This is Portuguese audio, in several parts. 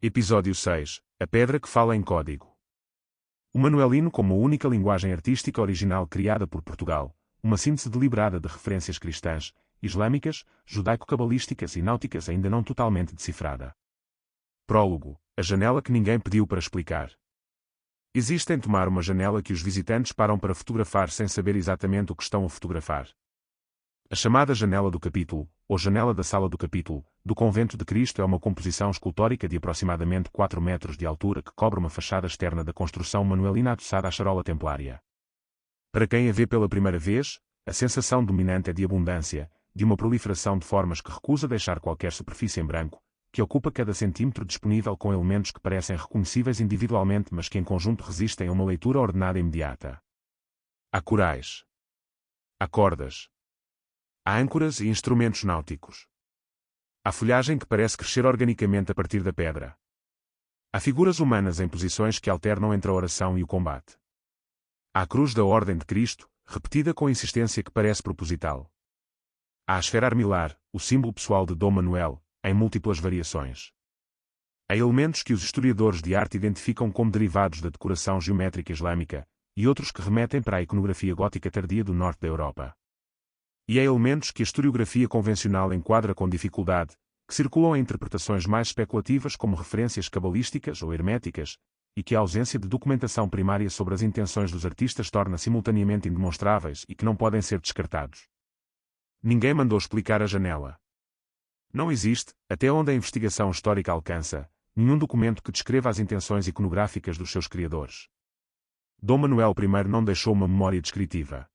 Episódio 6. A pedra que fala em código. O manuelino como única linguagem artística original criada por Portugal, uma síntese deliberada de referências cristãs, islâmicas, judaico-cabalísticas e náuticas ainda não totalmente decifrada. Prólogo. A janela que ninguém pediu para explicar. Existe em tomar uma janela que os visitantes param para fotografar sem saber exatamente o que estão a fotografar. A chamada janela do capítulo, ou janela da sala do capítulo, do Convento de Cristo é uma composição escultórica de aproximadamente 4 metros de altura que cobre uma fachada externa da construção manuelina adoçada à charola templária. Para quem a vê pela primeira vez, a sensação dominante é de abundância, de uma proliferação de formas que recusa deixar qualquer superfície em branco, que ocupa cada centímetro disponível com elementos que parecem reconhecíveis individualmente mas que em conjunto resistem a uma leitura ordenada imediata. Há corais. Há cordas. Há âncoras e instrumentos náuticos. Há folhagem que parece crescer organicamente a partir da pedra. Há figuras humanas em posições que alternam entre a oração e o combate. Há a cruz da Ordem de Cristo, repetida com insistência que parece proposital. Há a esfera armilar, o símbolo pessoal de Dom Manuel, em múltiplas variações. Há elementos que os historiadores de arte identificam como derivados da decoração geométrica islâmica, e outros que remetem para a iconografia gótica tardia do norte da Europa. E há elementos que a historiografia convencional enquadra com dificuldade, que circulam em interpretações mais especulativas como referências cabalísticas ou herméticas, e que a ausência de documentação primária sobre as intenções dos artistas torna simultaneamente indemonstráveis e que não podem ser descartados. Ninguém mandou explicar a janela. Não existe, até onde a investigação histórica alcança, nenhum documento que descreva as intenções iconográficas dos seus criadores. Dom Manuel I não deixou uma memória descritiva.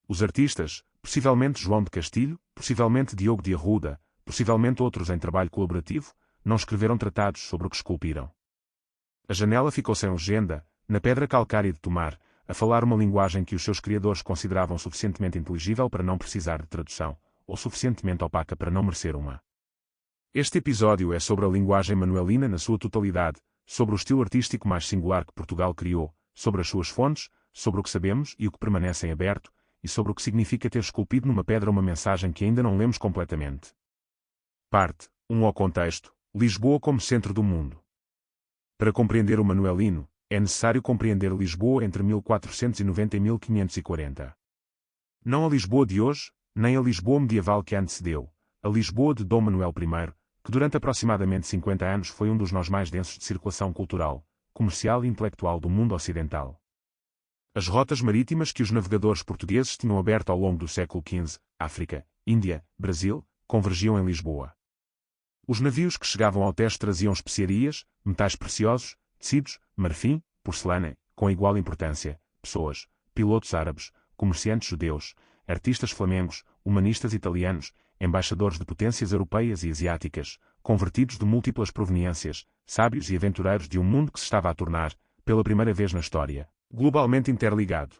Os artistas, possivelmente João de Castilho, possivelmente Diogo de Arruda, possivelmente outros em trabalho colaborativo, não escreveram tratados sobre o que esculpiram. A janela ficou sem legenda, na pedra calcária de Tomar, a falar uma linguagem que os seus criadores consideravam suficientemente inteligível para não precisar de tradução, ou suficientemente opaca para não merecer uma. Este episódio é sobre a linguagem manuelina na sua totalidade, sobre o estilo artístico mais singular que Portugal criou, sobre as suas fontes, sobre o que sabemos e o que permanece em aberto, e sobre o que significa ter esculpido numa pedra uma mensagem que ainda não lemos completamente. Parte 1. Ao contexto: Lisboa como centro do mundo. Para compreender o manuelino, é necessário compreender Lisboa entre 1490 e 1540. Não a Lisboa de hoje, nem a Lisboa medieval que a antecedeu, a Lisboa de Dom Manuel I, que durante aproximadamente 50 anos foi um dos nós mais densos de circulação cultural, comercial e intelectual do mundo ocidental. As rotas marítimas que os navegadores portugueses tinham aberto ao longo do século XV, África, Índia, Brasil, convergiam em Lisboa. Os navios que chegavam ao Tejo traziam especiarias, metais preciosos, tecidos, marfim, porcelana, com igual importância, pessoas, pilotos árabes, comerciantes judeus, artistas flamengos, humanistas italianos, embaixadores de potências europeias e asiáticas, convertidos de múltiplas proveniências, sábios e aventureiros de um mundo que se estava a tornar, pela primeira vez na história, globalmente interligado.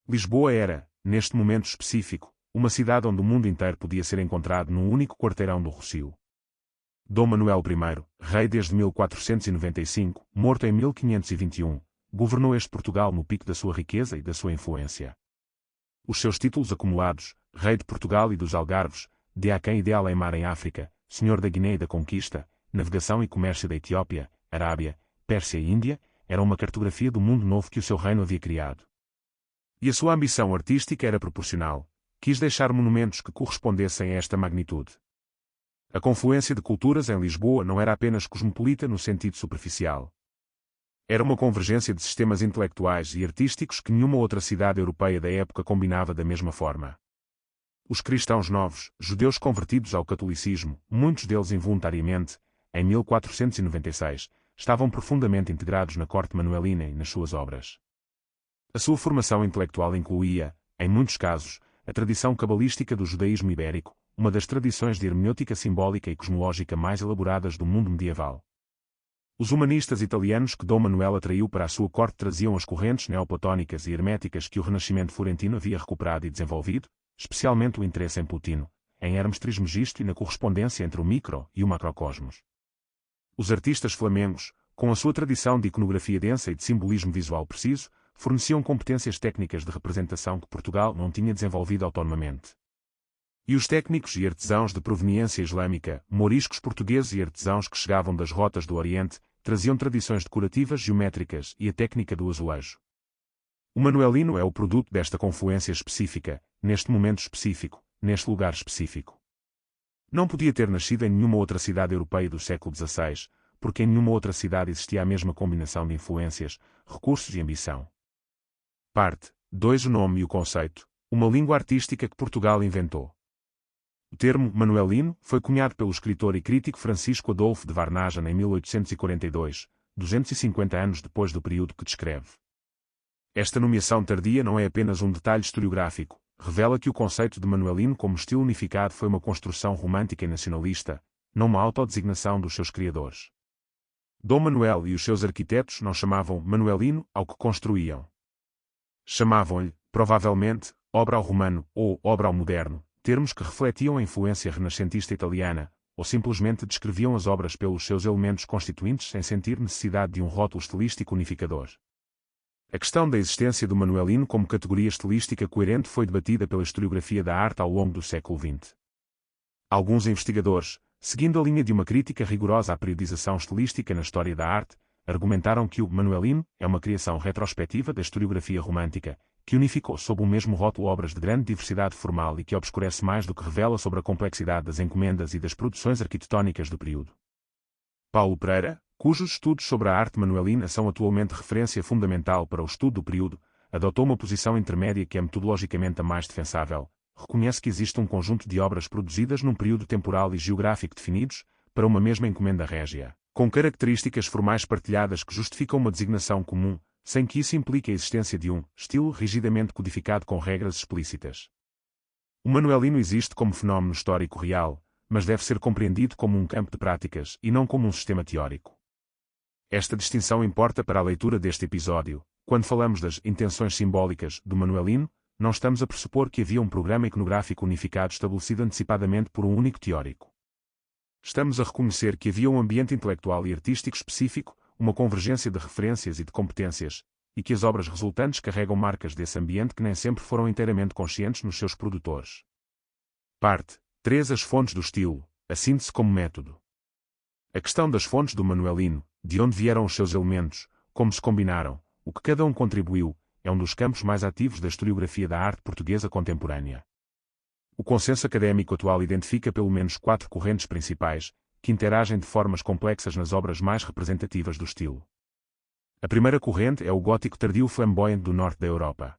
Lisboa era, neste momento específico, uma cidade onde o mundo inteiro podia ser encontrado num único quarteirão do Rossio. Dom Manuel I, rei desde 1495, morto em 1521, governou este Portugal no pico da sua riqueza e da sua influência. Os seus títulos acumulados, Rei de Portugal e dos Algarves, de Aquém e de Além-Mar em África, Senhor da Guiné e da Conquista, Navegação e Comércio da Etiópia, Arábia, Pérsia e Índia, eram uma cartografia do mundo novo que o seu reino havia criado. E a sua ambição artística era proporcional, quis deixar monumentos que correspondessem a esta magnitude. A confluência de culturas em Lisboa não era apenas cosmopolita no sentido superficial. Era uma convergência de sistemas intelectuais e artísticos que nenhuma outra cidade europeia da época combinava da mesma forma. Os cristãos novos, judeus convertidos ao catolicismo, muitos deles involuntariamente, em 1496, estavam profundamente integrados na corte manuelina e nas suas obras. A sua formação intelectual incluía, em muitos casos, a tradição cabalística do judaísmo ibérico, uma das tradições de hermenêutica simbólica e cosmológica mais elaboradas do mundo medieval. Os humanistas italianos que Dom Manuel atraiu para a sua corte traziam as correntes neoplatónicas e herméticas que o Renascimento florentino havia recuperado e desenvolvido, especialmente o interesse em Plotino, em Hermes Trismegisto e na correspondência entre o micro e o macrocosmos. Os artistas flamengos, com a sua tradição de iconografia densa e de simbolismo visual preciso, forneciam competências técnicas de representação que Portugal não tinha desenvolvido autonomamente. E os técnicos e artesãos de proveniência islâmica, moriscos portugueses e artesãos que chegavam das rotas do Oriente, traziam tradições decorativas geométricas e a técnica do azulejo. O manuelino é o produto desta confluência específica, neste momento específico, neste lugar específico. Não podia ter nascido em nenhuma outra cidade europeia do século XVI, porque em nenhuma outra cidade existia a mesma combinação de influências, recursos e ambição. Parte 2. O nome e o conceito. Uma língua artística que Portugal inventou. O termo manuelino foi cunhado pelo escritor e crítico Francisco Adolfo de Varnagen em 1842, 250 anos depois do período que descreve. Esta nomeação tardia não é apenas um detalhe historiográfico, revela que o conceito de manuelino como estilo unificado foi uma construção romântica e nacionalista, não uma autodesignação dos seus criadores. Dom Manuel e os seus arquitetos não chamavam manuelino ao que construíam. Chamavam-lhe, provavelmente, obra ao romano ou obra ao moderno, termos que refletiam a influência renascentista italiana, ou simplesmente descreviam as obras pelos seus elementos constituintes sem sentir necessidade de um rótulo estilístico unificador. A questão da existência do manuelino como categoria estilística coerente foi debatida pela historiografia da arte ao longo do século XX. Alguns investigadores, seguindo a linha de uma crítica rigorosa à periodização estilística na história da arte, argumentaram que o manuelino é uma criação retrospectiva da historiografia romântica, que unificou sob o mesmo rótulo obras de grande diversidade formal e que obscurece mais do que revela sobre a complexidade das encomendas e das produções arquitetónicas do período. Paulo Pereira, cujos estudos sobre a arte manuelina são atualmente referência fundamental para o estudo do período, adotou uma posição intermédia que é metodologicamente a mais defensável. Reconhece que existe um conjunto de obras produzidas num período temporal e geográfico definidos, para uma mesma encomenda régia, com características formais partilhadas que justificam uma designação comum, sem que isso implique a existência de um estilo rigidamente codificado com regras explícitas. O manuelino existe como fenómeno histórico real, mas deve ser compreendido como um campo de práticas e não como um sistema teórico. Esta distinção importa para a leitura deste episódio. Quando falamos das intenções simbólicas do manuelino, não estamos a pressupor que havia um programa iconográfico unificado estabelecido antecipadamente por um único teórico. Estamos a reconhecer que havia um ambiente intelectual e artístico específico, uma convergência de referências e de competências, e que as obras resultantes carregam marcas desse ambiente que nem sempre foram inteiramente conscientes nos seus produtores. Parte 3. As fontes do estilo, a síntese como método. A questão das fontes do manuelino, de onde vieram os seus elementos, como se combinaram, o que cada um contribuiu, é um dos campos mais ativos da historiografia da arte portuguesa contemporânea. O consenso académico atual identifica pelo menos 4 correntes principais, que interagem de formas complexas nas obras mais representativas do estilo. A primeira corrente é o gótico tardio flamboyant do norte da Europa.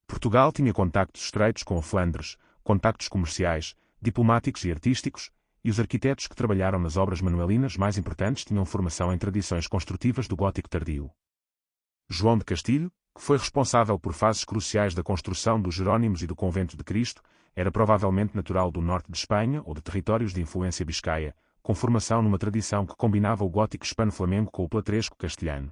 Portugal tinha contactos estreitos com a Flandres, contactos comerciais, diplomáticos e artísticos, e os arquitetos que trabalharam nas obras manuelinas mais importantes tinham formação em tradições construtivas do gótico tardio. João de Castilho, que foi responsável por fases cruciais da construção dos Jerónimos e do Convento de Cristo, era provavelmente natural do norte de Espanha ou de territórios de influência biscaia, com formação numa tradição que combinava o gótico hispano-flamengo com o platresco castelhano.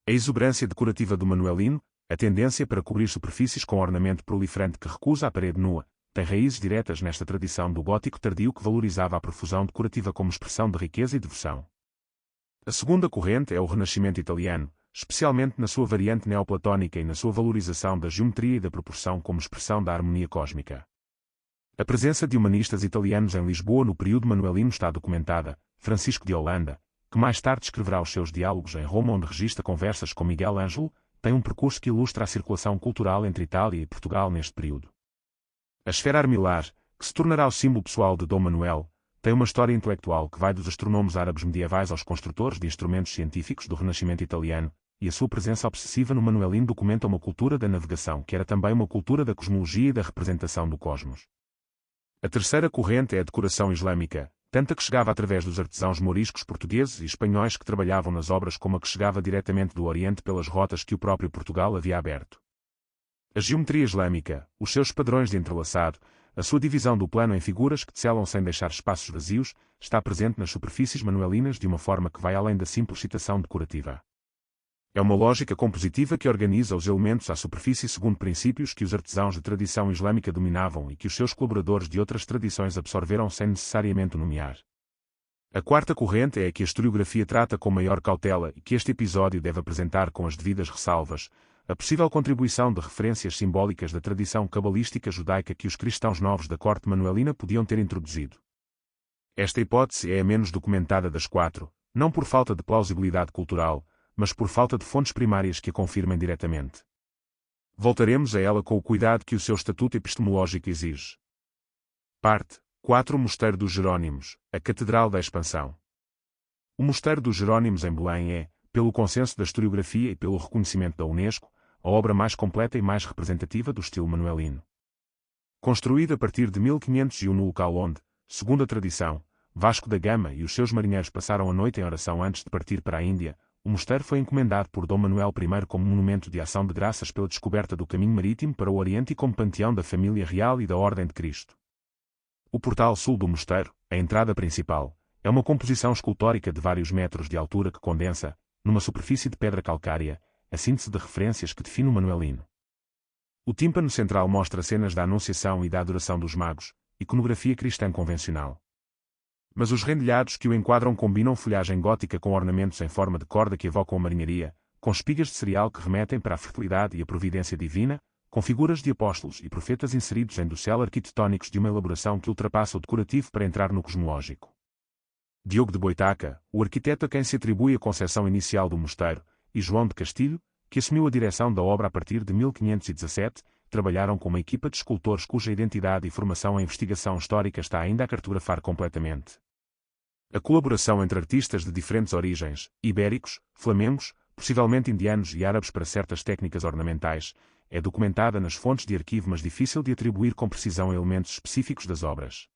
A exuberância decorativa do manuelino, a tendência para cobrir superfícies com ornamento proliferante que recusa a parede nua, tem raízes diretas nesta tradição do gótico tardio que valorizava a profusão decorativa como expressão de riqueza e devoção. A segunda corrente é o Renascimento italiano, especialmente na sua variante neoplatónica e na sua valorização da geometria e da proporção como expressão da harmonia cósmica. A presença de humanistas italianos em Lisboa no período manuelino está documentada. Francisco de Holanda, que mais tarde escreverá os seus diálogos em Roma onde registra conversas com Miguel Ângelo, tem um percurso que ilustra a circulação cultural entre Itália e Portugal neste período. A esfera armilar, que se tornará o símbolo pessoal de Dom Manuel, tem uma história intelectual que vai dos astronomos árabes medievais aos construtores de instrumentos científicos do Renascimento italiano, e a sua presença obsessiva no manuelino documenta uma cultura da navegação que era também uma cultura da cosmologia e da representação do cosmos. A terceira corrente é a decoração islâmica, tanto a que chegava através dos artesãos moriscos portugueses e espanhóis que trabalhavam nas obras como a que chegava diretamente do Oriente pelas rotas que o próprio Portugal havia aberto. A geometria islâmica, os seus padrões de entrelaçado, a sua divisão do plano em figuras que tecelam sem deixar espaços vazios, está presente nas superfícies manuelinas de uma forma que vai além da simples citação decorativa. É uma lógica compositiva que organiza os elementos à superfície segundo princípios que os artesãos de tradição islâmica dominavam e que os seus colaboradores de outras tradições absorveram sem necessariamente o nomear. A quarta corrente é a que a historiografia trata com maior cautela e que este episódio deve apresentar com as devidas ressalvas, a possível contribuição de referências simbólicas da tradição cabalística judaica que os cristãos novos da corte manuelina podiam ter introduzido. Esta hipótese é a menos documentada das quatro, não por falta de plausibilidade cultural, mas por falta de fontes primárias que a confirmem diretamente. Voltaremos a ela com o cuidado que o seu estatuto epistemológico exige. Parte 4. Mosteiro dos Jerónimos, a Catedral da Expansão. O Mosteiro dos Jerónimos em Belém é, pelo consenso da historiografia e pelo reconhecimento da Unesco, a obra mais completa e mais representativa do estilo manuelino. Construído a partir de 1501 no local onde, segundo a tradição, Vasco da Gama e os seus marinheiros passaram a noite em oração antes de partir para a Índia, o mosteiro foi encomendado por Dom Manuel I como monumento de ação de graças pela descoberta do caminho marítimo para o Oriente e como panteão da família real e da Ordem de Cristo. O portal sul do mosteiro, a entrada principal, é uma composição escultórica de vários metros de altura que condensa, numa superfície de pedra calcária, a síntese de referências que define o manuelino. O tímpano central mostra cenas da Anunciação e da adoração dos magos, iconografia cristã convencional. Mas os rendilhados que o enquadram combinam folhagem gótica com ornamentos em forma de corda que evocam a marinharia, com espigas de cereal que remetem para a fertilidade e a providência divina, com figuras de apóstolos e profetas inseridos em dossel arquitetónicos de uma elaboração que ultrapassa o decorativo para entrar no cosmológico. Diogo de Boitaca, o arquiteto a quem se atribui a concepção inicial do mosteiro, e João de Castilho, que assumiu a direção da obra a partir de 1517, trabalharam com uma equipa de escultores cuja identidade e formação em investigação histórica está ainda a cartografar completamente. A colaboração entre artistas de diferentes origens, ibéricos, flamengos, possivelmente indianos e árabes para certas técnicas ornamentais, é documentada nas fontes de arquivo, mas difícil de atribuir com precisão a elementos específicos das obras.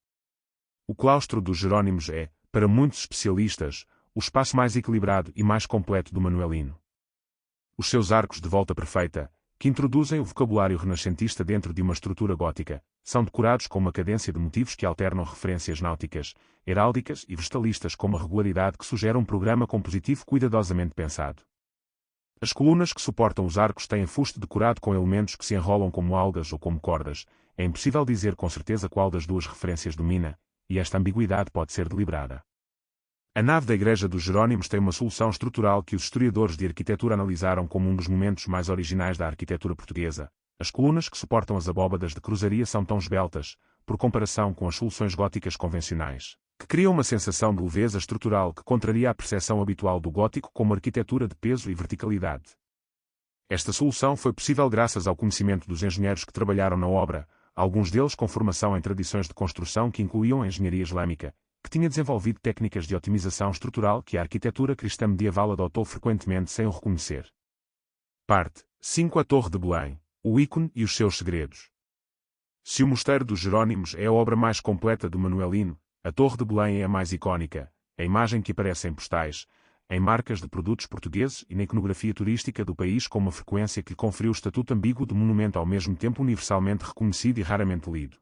O claustro dos Jerónimos é, para muitos especialistas, o espaço mais equilibrado e mais completo do manuelino. Os seus arcos de volta perfeita, que introduzem o vocabulário renascentista dentro de uma estrutura gótica, são decorados com uma cadência de motivos que alternam referências náuticas, heráldicas e vegetalistas com uma regularidade que sugere um programa compositivo cuidadosamente pensado. As colunas que suportam os arcos têm fuste decorado com elementos que se enrolam como algas ou como cordas, é impossível dizer com certeza qual das duas referências domina, e esta ambiguidade pode ser deliberada. A nave da Igreja dos Jerónimos tem uma solução estrutural que os historiadores de arquitetura analisaram como um dos momentos mais originais da arquitetura portuguesa. As colunas que suportam as abóbadas de cruzaria são tão esbeltas, por comparação com as soluções góticas convencionais, que criam uma sensação de leveza estrutural que contraria a percepção habitual do gótico como arquitetura de peso e verticalidade. Esta solução foi possível graças ao conhecimento dos engenheiros que trabalharam na obra, alguns deles com formação em tradições de construção que incluíam a engenharia islâmica, que tinha desenvolvido técnicas de otimização estrutural que a arquitetura cristã medieval adotou frequentemente sem o reconhecer. Parte 5. A Torre de Belém, o ícone e os seus segredos. Se o Mosteiro dos Jerónimos é a obra mais completa do manuelino, a Torre de Belém é a mais icónica, a imagem que aparece em postais, em marcas de produtos portugueses e na iconografia turística do país com uma frequência que lhe conferiu o estatuto ambíguo de monumento ao mesmo tempo universalmente reconhecido e raramente lido.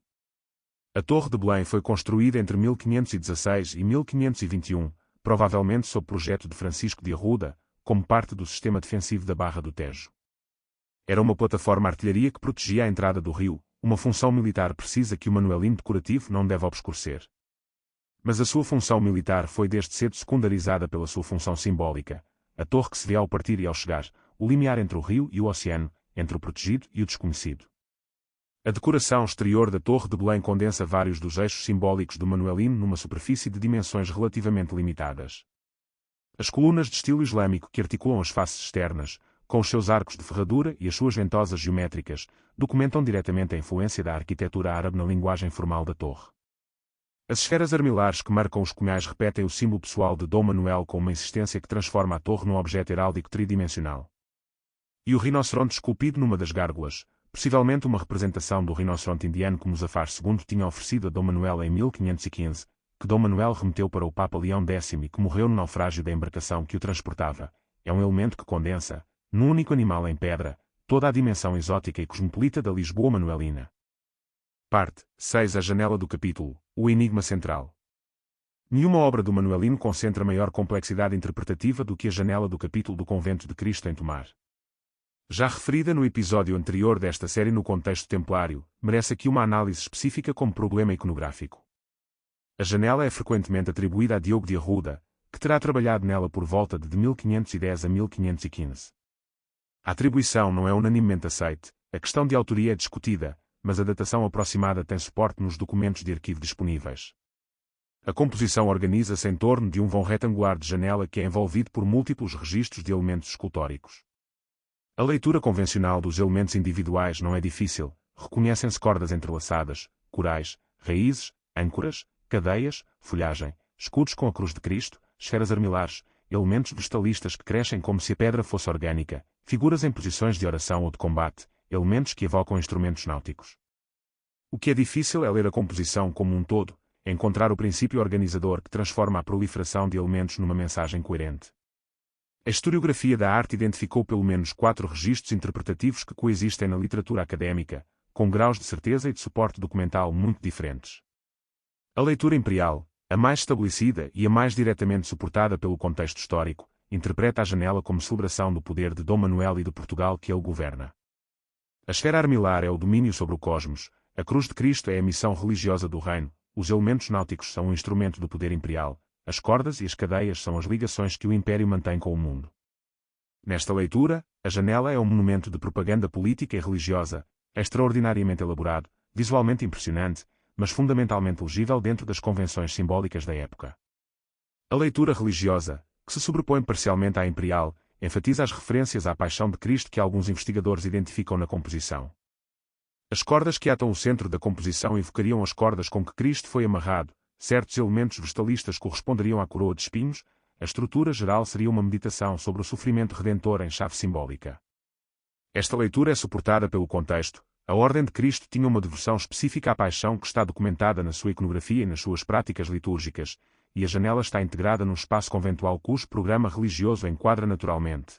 A Torre de Belém foi construída entre 1516 e 1521, provavelmente sob projeto de Francisco de Arruda, como parte do sistema defensivo da Barra do Tejo. Era uma plataforma artilharia que protegia a entrada do rio, uma função militar precisa que o manuelino decorativo não deve obscurecer. Mas a sua função militar foi desde cedo secundarizada pela sua função simbólica, a torre que se vê ao partir e ao chegar, o limiar entre o rio e o oceano, entre o protegido e o desconhecido. A decoração exterior da Torre de Belém condensa vários dos eixos simbólicos do manuelino numa superfície de dimensões relativamente limitadas. As colunas de estilo islâmico que articulam as faces externas, com os seus arcos de ferradura e as suas ventosas geométricas, documentam diretamente a influência da arquitetura árabe na linguagem formal da torre. As esferas armilares que marcam os cunhais repetem o símbolo pessoal de Dom Manuel com uma insistência que transforma a torre num objeto heráldico tridimensional. E o rinoceronte esculpido numa das gárgulas, possivelmente uma representação do rinoceronte indiano que Muzafar II tinha oferecido a Dom Manuel em 1515, que Dom Manuel remeteu para o Papa Leão X e que morreu no naufrágio da embarcação que o transportava, é um elemento que condensa, num único animal em pedra, toda a dimensão exótica e cosmopolita da Lisboa manuelina. Parte 6. A janela do capítulo, o enigma central. Nenhuma obra do manuelino concentra maior complexidade interpretativa do que a janela do capítulo do Convento de Cristo em Tomar. Já referida no episódio anterior desta série no contexto templário, merece aqui uma análise específica como problema iconográfico. A janela é frequentemente atribuída a Diogo de Arruda, que terá trabalhado nela por volta de 1510 a 1515. A atribuição não é unanimemente aceite, a questão de autoria é discutida, mas a datação aproximada tem suporte nos documentos de arquivo disponíveis. A composição organiza-se em torno de um vão retangular de janela que é envolvido por múltiplos registros de elementos escultóricos. A leitura convencional dos elementos individuais não é difícil, reconhecem-se cordas entrelaçadas, corais, raízes, âncoras, cadeias, folhagem, escudos com a cruz de Cristo, esferas armilares, elementos vegetalistas que crescem como se a pedra fosse orgânica, figuras em posições de oração ou de combate, elementos que evocam instrumentos náuticos. O que é difícil é ler a composição como um todo, encontrar o princípio organizador que transforma a proliferação de elementos numa mensagem coerente. A historiografia da arte identificou pelo menos 4 registros interpretativos que coexistem na literatura académica, com graus de certeza e de suporte documental muito diferentes. A leitura imperial, a mais estabelecida e a mais diretamente suportada pelo contexto histórico, interpreta a janela como celebração do poder de Dom Manuel e de Portugal que ele governa. A esfera armilar é o domínio sobre o cosmos, a cruz de Cristo é a missão religiosa do reino, os elementos náuticos são um instrumento do poder imperial, as cordas e as cadeias são as ligações que o império mantém com o mundo. Nesta leitura, a janela é um monumento de propaganda política e religiosa, é extraordinariamente elaborado, visualmente impressionante, mas fundamentalmente legível dentro das convenções simbólicas da época. A leitura religiosa, que se sobrepõe parcialmente à imperial, enfatiza as referências à paixão de Cristo que alguns investigadores identificam na composição. As cordas que atam o centro da composição evocariam as cordas com que Cristo foi amarrado, certos elementos vegetalistas corresponderiam à coroa de espinhos, a estrutura geral seria uma meditação sobre o sofrimento redentor em chave simbólica. Esta leitura é suportada pelo contexto. A Ordem de Cristo tinha uma devoção específica à paixão que está documentada na sua iconografia e nas suas práticas litúrgicas, e a janela está integrada num espaço conventual cujo programa religioso enquadra naturalmente.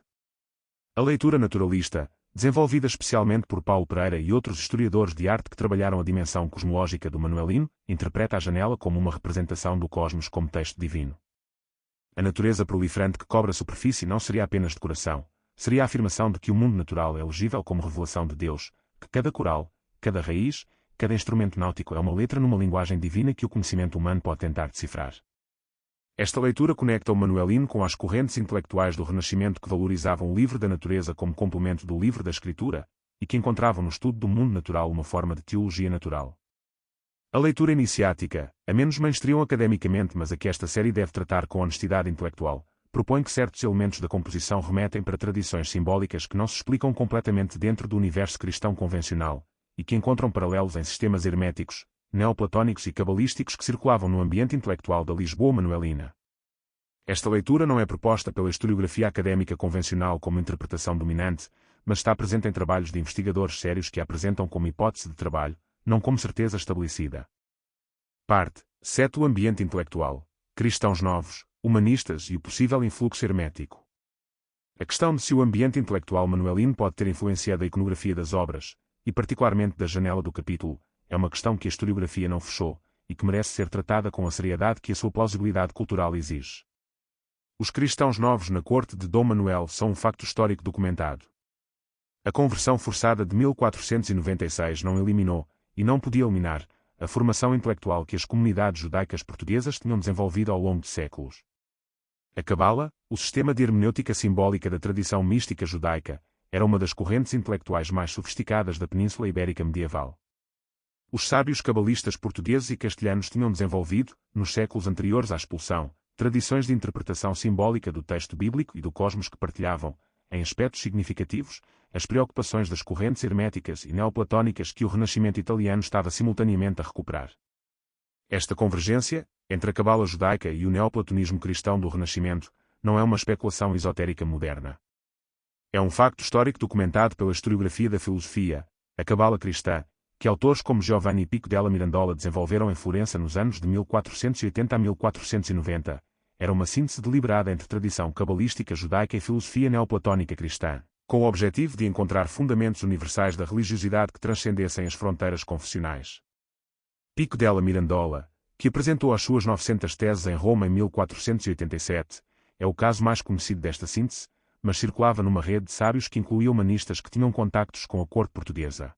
A leitura naturalista, desenvolvida especialmente por Paulo Pereira e outros historiadores de arte que trabalharam a dimensão cosmológica do Manuelino, interpreta a janela como uma representação do cosmos como texto divino. A natureza proliferante que cobre a superfície não seria apenas decoração, seria a afirmação de que o mundo natural é legível como revelação de Deus, que cada coral, cada raiz, cada instrumento náutico é uma letra numa linguagem divina que o conhecimento humano pode tentar decifrar. Esta leitura conecta o Manuelino com as correntes intelectuais do Renascimento que valorizavam o livro da natureza como complemento do livro da Escritura, e que encontravam no estudo do mundo natural uma forma de teologia natural. A leitura iniciática, a menos mainstream academicamente mas a que esta série deve tratar com honestidade intelectual, propõe que certos elementos da composição remetem para tradições simbólicas que não se explicam completamente dentro do universo cristão convencional, e que encontram paralelos em sistemas herméticos, neoplatónicos e cabalísticos que circulavam no ambiente intelectual da Lisboa manuelina. Esta leitura não é proposta pela historiografia académica convencional como interpretação dominante, mas está presente em trabalhos de investigadores sérios que a apresentam como hipótese de trabalho, não como certeza estabelecida. Parte 7. O ambiente intelectual, cristãos novos, humanistas e o possível influxo hermético. A questão de se o ambiente intelectual manuelino pode ter influenciado a iconografia das obras, e particularmente da janela do capítulo, é uma questão que a historiografia não fechou, e que merece ser tratada com a seriedade que a sua plausibilidade cultural exige. Os cristãos novos na corte de Dom Manuel são um facto histórico documentado. A conversão forçada de 1496 não eliminou, e não podia eliminar, a formação intelectual que as comunidades judaicas portuguesas tinham desenvolvido ao longo de séculos. A Cabala, o sistema de hermenêutica simbólica da tradição mística judaica, era uma das correntes intelectuais mais sofisticadas da Península Ibérica medieval. Os sábios cabalistas portugueses e castelhanos tinham desenvolvido, nos séculos anteriores à expulsão, tradições de interpretação simbólica do texto bíblico e do cosmos que partilhavam, em aspectos significativos, as preocupações das correntes herméticas e neoplatônicas que o Renascimento italiano estava simultaneamente a recuperar. Esta convergência, entre a cabala judaica e o neoplatonismo cristão do Renascimento, não é uma especulação esotérica moderna. É um facto histórico documentado pela historiografia da filosofia, a cabala cristã, que autores como Giovanni Pico della Mirandola desenvolveram em Florença nos anos de 1480 a 1490, era uma síntese deliberada entre tradição cabalística judaica e filosofia neoplatônica cristã, com o objetivo de encontrar fundamentos universais da religiosidade que transcendessem as fronteiras confessionais. Pico della Mirandola, que apresentou as suas 900 teses em Roma em 1487, é o caso mais conhecido desta síntese, mas circulava numa rede de sábios que incluía humanistas que tinham contactos com a corte portuguesa.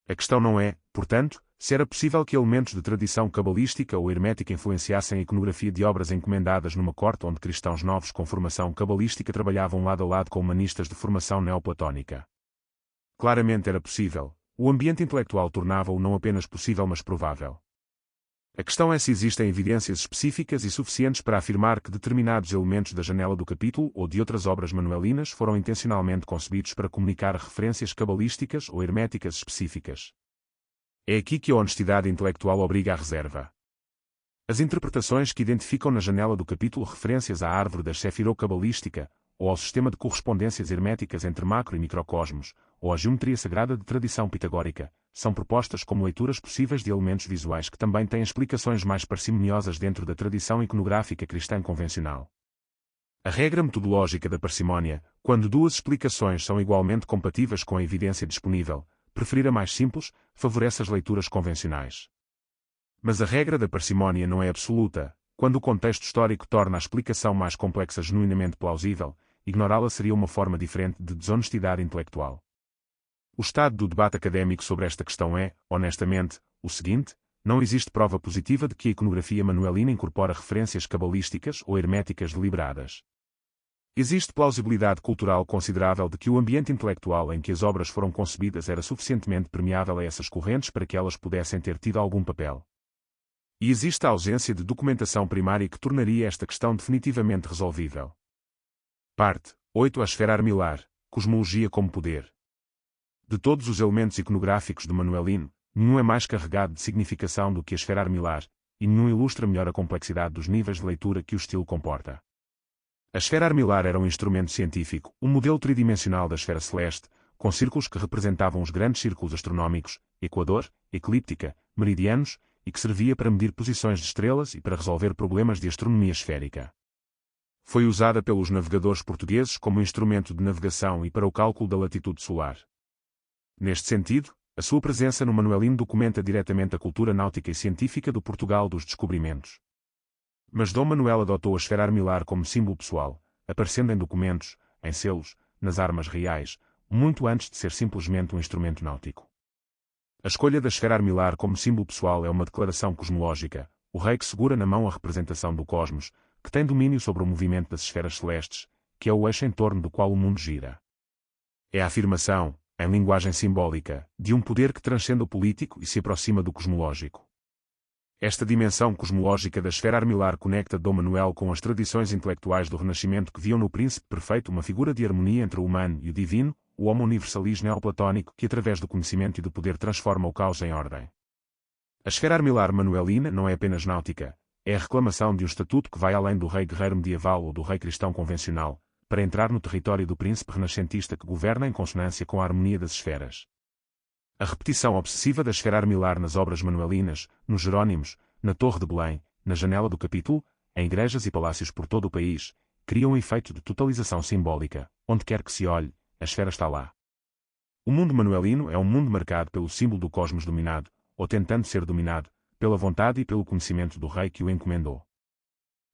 A questão não é, portanto, Se era possível que elementos de tradição cabalística ou hermética influenciassem a iconografia de obras encomendadas numa corte onde cristãos novos com formação cabalística trabalhavam lado a lado com humanistas de formação neoplatónica. Claramente era possível, o ambiente intelectual tornava-o não apenas possível mas provável. A questão é se existem evidências específicas e suficientes para afirmar que determinados elementos da janela do capítulo ou de outras obras manuelinas foram intencionalmente concebidos para comunicar referências cabalísticas ou herméticas específicas. É aqui que a honestidade intelectual obriga à reserva. As interpretações que identificam na janela do capítulo referências à árvore da Sefirot-cabalística, ou ao sistema de correspondências herméticas entre macro e microcosmos, ou à geometria sagrada de tradição pitagórica, são propostas como leituras possíveis de elementos visuais que também têm explicações mais parcimoniosas dentro da tradição iconográfica cristã convencional. A regra metodológica da parcimónia, quando duas explicações são igualmente compatíveis com a evidência disponível, preferir a mais simples, favorece as leituras convencionais. Mas a regra da parcimónia não é absoluta. Quando o contexto histórico torna a explicação mais complexa genuinamente plausível, ignorá-la seria uma forma diferente de desonestidade intelectual. O estado do debate académico sobre esta questão é, honestamente, o seguinte: não existe prova positiva de que a iconografia manuelina incorpora referências cabalísticas ou herméticas deliberadas. Existe plausibilidade cultural considerável de que o ambiente intelectual em que as obras foram concebidas era suficientemente permeável a essas correntes para que elas pudessem ter tido algum papel. E existe a ausência de documentação primária que tornaria esta questão definitivamente resolvível. Parte 8. A esfera armilar, cosmologia como poder. De todos os elementos iconográficos do Manuelino, nenhum é mais carregado de significação do que a esfera armilar, e nenhum ilustra melhor a complexidade dos níveis de leitura que o estilo comporta. A esfera armilar era um instrumento científico, um modelo tridimensional da esfera celeste, com círculos que representavam os grandes círculos astronómicos, equador, eclíptica, meridianos, e que servia para medir posições de estrelas e para resolver problemas de astronomia esférica. Foi usada pelos navegadores portugueses como instrumento de navegação e para o cálculo da latitude solar. Neste sentido, a sua presença no Manuelino documenta diretamente a cultura náutica e científica do Portugal dos descobrimentos. Mas Dom Manuel adotou a esfera armilar como símbolo pessoal, aparecendo em documentos, em selos, nas armas reais, muito antes de ser simplesmente um instrumento náutico. A escolha da esfera armilar como símbolo pessoal é uma declaração cosmológica, o rei que segura na mão a representação do cosmos, que tem domínio sobre o movimento das esferas celestes, que é o eixo em torno do qual o mundo gira. É a afirmação, em linguagem simbólica, de um poder que transcende o político e se aproxima do cosmológico. Esta dimensão cosmológica da esfera armilar conecta Dom Manuel com as tradições intelectuais do Renascimento que viam no príncipe perfeito uma figura de harmonia entre o humano e o divino, o homo universalis neoplatónico que através do conhecimento e do poder transforma o caos em ordem. A esfera armilar manuelina não é apenas náutica, é a reclamação de um estatuto que vai além do rei guerreiro medieval ou do rei cristão convencional, para entrar no território do príncipe renascentista que governa em consonância com a harmonia das esferas. A repetição obsessiva da esfera armilar nas obras manuelinas, nos Jerónimos, na Torre de Belém, na janela do capítulo, em igrejas e palácios por todo o país, cria um efeito de totalização simbólica, onde quer que se olhe, a esfera está lá. O mundo manuelino é um mundo marcado pelo símbolo do cosmos dominado, ou tentando ser dominado, pela vontade e pelo conhecimento do rei que o encomendou.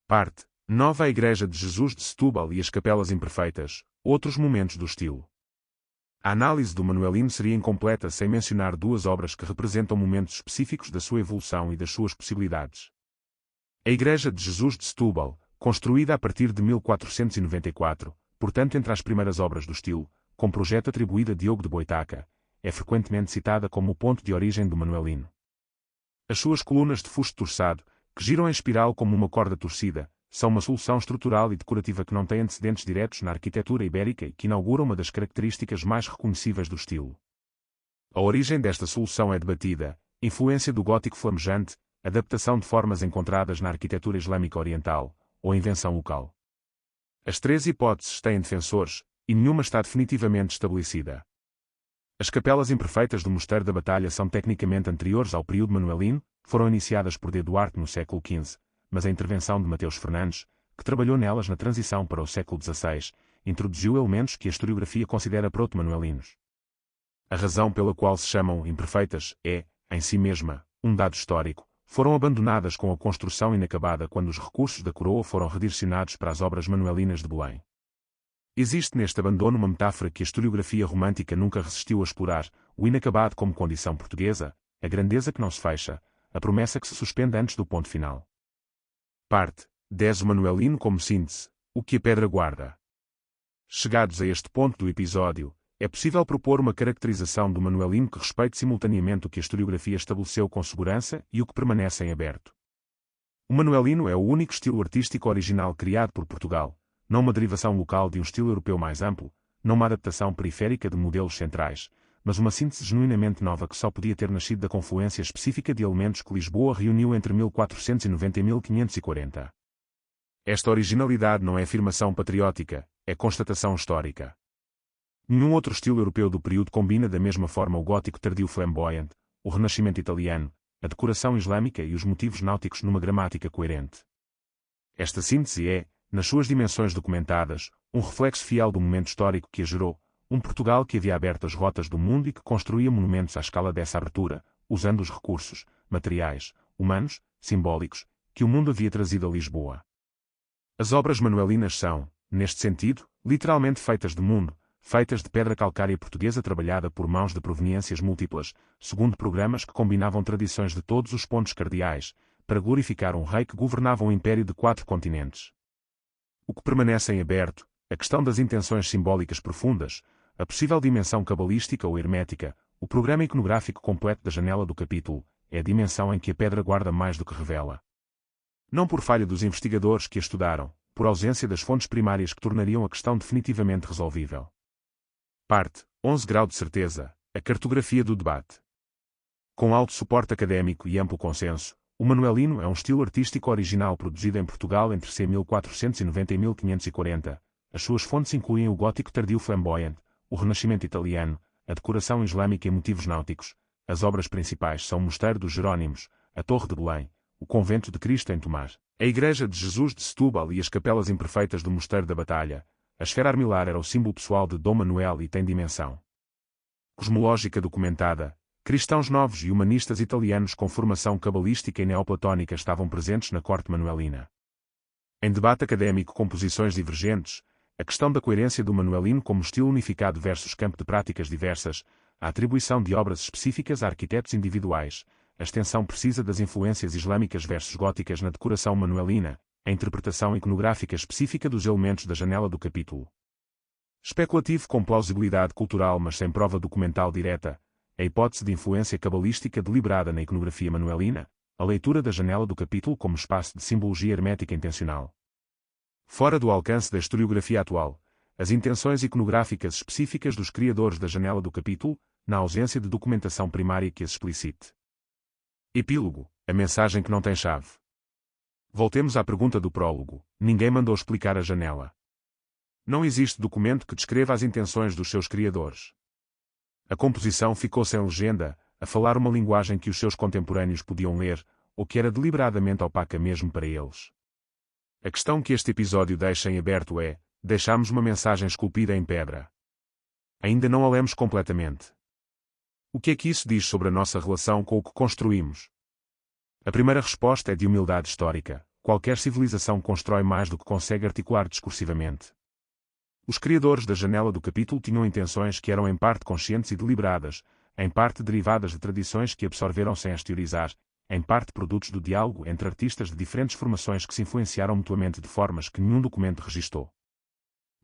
Parte 9. A Igreja de Jesus de Setúbal e as Capelas Imperfeitas, outros momentos do estilo. A análise do Manuelino seria incompleta sem mencionar duas obras que representam momentos específicos da sua evolução e das suas possibilidades. A Igreja de Jesus de Setúbal, construída a partir de 1494, portanto entre as primeiras obras do estilo, com projeto atribuído a Diogo de Boitaca, é frequentemente citada como o ponto de origem do Manuelino. As suas colunas de fusto torçado, que giram em espiral como uma corda torcida, são uma solução estrutural e decorativa que não tem antecedentes diretos na arquitetura ibérica e que inaugura uma das características mais reconhecíveis do estilo. A origem desta solução é debatida, influência do gótico flamejante, adaptação de formas encontradas na arquitetura islâmica oriental, ou invenção local. As três hipóteses têm defensores, e nenhuma está definitivamente estabelecida. As capelas imperfeitas do Mosteiro da Batalha são tecnicamente anteriores ao período manuelino, foram iniciadas por D. Duarte no século XV, mas a intervenção de Mateus Fernandes, que trabalhou nelas na transição para o século XVI, introduziu elementos que a historiografia considera proto-manuelinos. A razão pela qual se chamam imperfeitas é, em si mesma, um dado histórico. Foram abandonadas com a construção inacabada quando os recursos da coroa foram redirecionados para as obras manuelinas de Belém. Existe neste abandono uma metáfora que a historiografia romântica nunca resistiu a explorar, o inacabado como condição portuguesa, a grandeza que não se fecha, a promessa que se suspende antes do ponto final. Parte 10. O Manuelino como síntese, o que a pedra guarda. Chegados a este ponto do episódio, é possível propor uma caracterização do Manuelino que respeite simultaneamente o que a historiografia estabeleceu com segurança e o que permanece em aberto. O Manuelino é o único estilo artístico original criado por Portugal, não uma derivação local de um estilo europeu mais amplo, não uma adaptação periférica de modelos centrais, mas uma síntese genuinamente nova que só podia ter nascido da confluência específica de elementos que Lisboa reuniu entre 1490 e 1540. Esta originalidade não é afirmação patriótica, é constatação histórica. Nenhum outro estilo europeu do período combina da mesma forma o gótico tardio flamboyant, o renascimento italiano, a decoração islâmica e os motivos náuticos numa gramática coerente. Esta síntese é, nas suas dimensões documentadas, um reflexo fiel do momento histórico que a gerou, um Portugal que havia aberto as rotas do mundo e que construía monumentos à escala dessa abertura, usando os recursos, materiais, humanos, simbólicos, que o mundo havia trazido a Lisboa. As obras manuelinas são, neste sentido, literalmente feitas de mundo, feitas de pedra calcária portuguesa trabalhada por mãos de proveniências múltiplas, segundo programas que combinavam tradições de todos os pontos cardeais, para glorificar um rei que governava um império de 4 continentes. O que permanece em aberto, a questão das intenções simbólicas profundas, a possível dimensão cabalística ou hermética, o programa iconográfico completo da janela do capítulo, é a dimensão em que a pedra guarda mais do que revela. Não por falha dos investigadores que a estudaram, por ausência das fontes primárias que tornariam a questão definitivamente resolvível. Parte 11. Grau de certeza, a cartografia do debate. Com alto suporte académico e amplo consenso, o Manuelino é um estilo artístico original produzido em Portugal entre c. 1490 e 1540. As suas fontes incluem o gótico tardio flamboyant, o renascimento italiano, a decoração islâmica e motivos náuticos. As obras principais são o Mosteiro dos Jerónimos, a Torre de Belém, o Convento de Cristo em Tomar, a Igreja de Jesus de Setúbal e as capelas imperfeitas do Mosteiro da Batalha. A esfera armilar era o símbolo pessoal de Dom Manuel e tem dimensão cosmológica documentada. Cristãos novos e humanistas italianos com formação cabalística e neoplatônica estavam presentes na corte manuelina. Em debate académico com posições divergentes, a questão da coerência do Manuelino como estilo unificado versus campo de práticas diversas, a atribuição de obras específicas a arquitetos individuais, a extensão precisa das influências islâmicas versus góticas na decoração manuelina, a interpretação iconográfica específica dos elementos da janela do capítulo. Especulativo com plausibilidade cultural mas sem prova documental direta, a hipótese de influência cabalística deliberada na iconografia manuelina, a leitura da janela do capítulo como espaço de simbologia hermética intencional. Fora do alcance da historiografia atual, as intenções iconográficas específicas dos criadores da janela do capítulo, na ausência de documentação primária que as explicite. Epílogo, a mensagem que não tem chave. Voltemos à pergunta do prólogo, ninguém mandou explicar a janela. Não existe documento que descreva as intenções dos seus criadores. A composição ficou sem legenda, a falar uma linguagem que os seus contemporâneos podiam ler, ou que era deliberadamente opaca mesmo para eles. A questão que este episódio deixa em aberto é, deixamos uma mensagem esculpida em pedra. Ainda não a lemos completamente. O que é que isso diz sobre a nossa relação com o que construímos? A primeira resposta é de humildade histórica. Qualquer civilização constrói mais do que consegue articular discursivamente. Os criadores da janela do capítulo tinham intenções que eram em parte conscientes e deliberadas, em parte derivadas de tradições que absorveram sem as teorizar, em parte produtos do diálogo entre artistas de diferentes formações que se influenciaram mutuamente de formas que nenhum documento registou.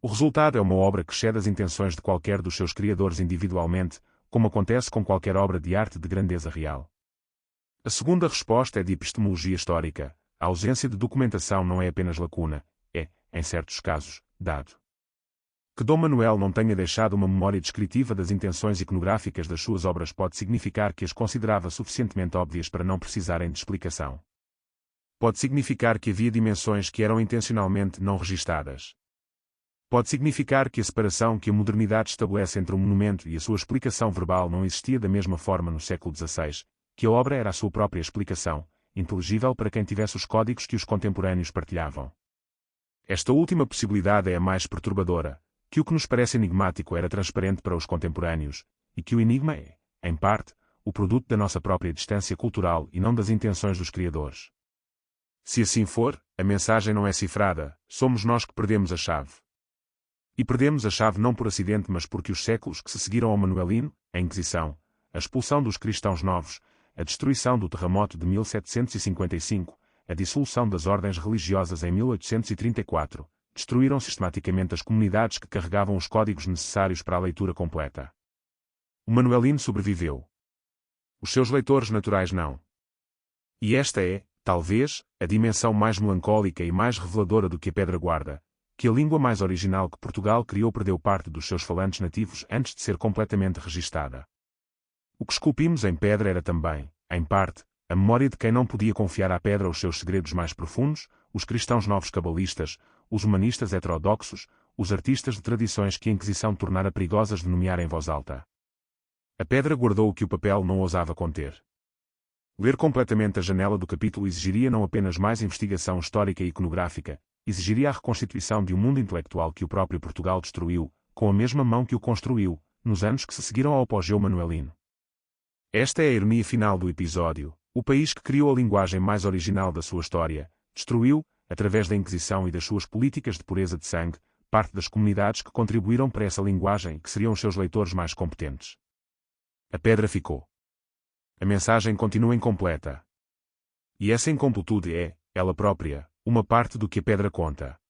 O resultado é uma obra que excede as intenções de qualquer dos seus criadores individualmente, como acontece com qualquer obra de arte de grandeza real. A segunda resposta é de epistemologia histórica. A ausência de documentação não é apenas lacuna, é, em certos casos, dado. Que Dom Manuel não tenha deixado uma memória descritiva das intenções iconográficas das suas obras pode significar que as considerava suficientemente óbvias para não precisarem de explicação. Pode significar que havia dimensões que eram intencionalmente não registadas. Pode significar que a separação que a modernidade estabelece entre o monumento e a sua explicação verbal não existia da mesma forma no século XVI, que a obra era a sua própria explicação, inteligível para quem tivesse os códigos que os contemporâneos partilhavam. Esta última possibilidade é a mais perturbadora, que o que nos parece enigmático era transparente para os contemporâneos, e que o enigma é, em parte, o produto da nossa própria distância cultural e não das intenções dos criadores. Se assim for, a mensagem não é cifrada, somos nós que perdemos a chave. E perdemos a chave não por acidente mas porque os séculos que se seguiram ao Manuelino, a Inquisição, a expulsão dos cristãos novos, a destruição do terremoto de 1755, a dissolução das ordens religiosas em 1834, destruíram sistematicamente as comunidades que carregavam os códigos necessários para a leitura completa. O Manuelino sobreviveu. Os seus leitores naturais não. E esta é, talvez, a dimensão mais melancólica e mais reveladora do que a pedra guarda, que a língua mais original que Portugal criou perdeu parte dos seus falantes nativos antes de ser completamente registada. O que esculpimos em pedra era também, em parte, a memória de quem não podia confiar à pedra os seus segredos mais profundos, os cristãos novos cabalistas, os humanistas heterodoxos, os artistas de tradições que a Inquisição tornara perigosas de nomear em voz alta. A pedra guardou o que o papel não ousava conter. Ler completamente a janela do capítulo exigiria não apenas mais investigação histórica e iconográfica, exigiria a reconstituição de um mundo intelectual que o próprio Portugal destruiu, com a mesma mão que o construiu, nos anos que se seguiram ao apogeu manuelino. Esta é a ironia final do episódio. O país que criou a linguagem mais original da sua história, destruiu, através da Inquisição e das suas políticas de pureza de sangue, parte das comunidades que contribuíram para essa linguagem que seriam os seus leitores mais competentes. A pedra ficou. A mensagem continua incompleta. E essa incompletude é, ela própria, uma parte do que a pedra conta.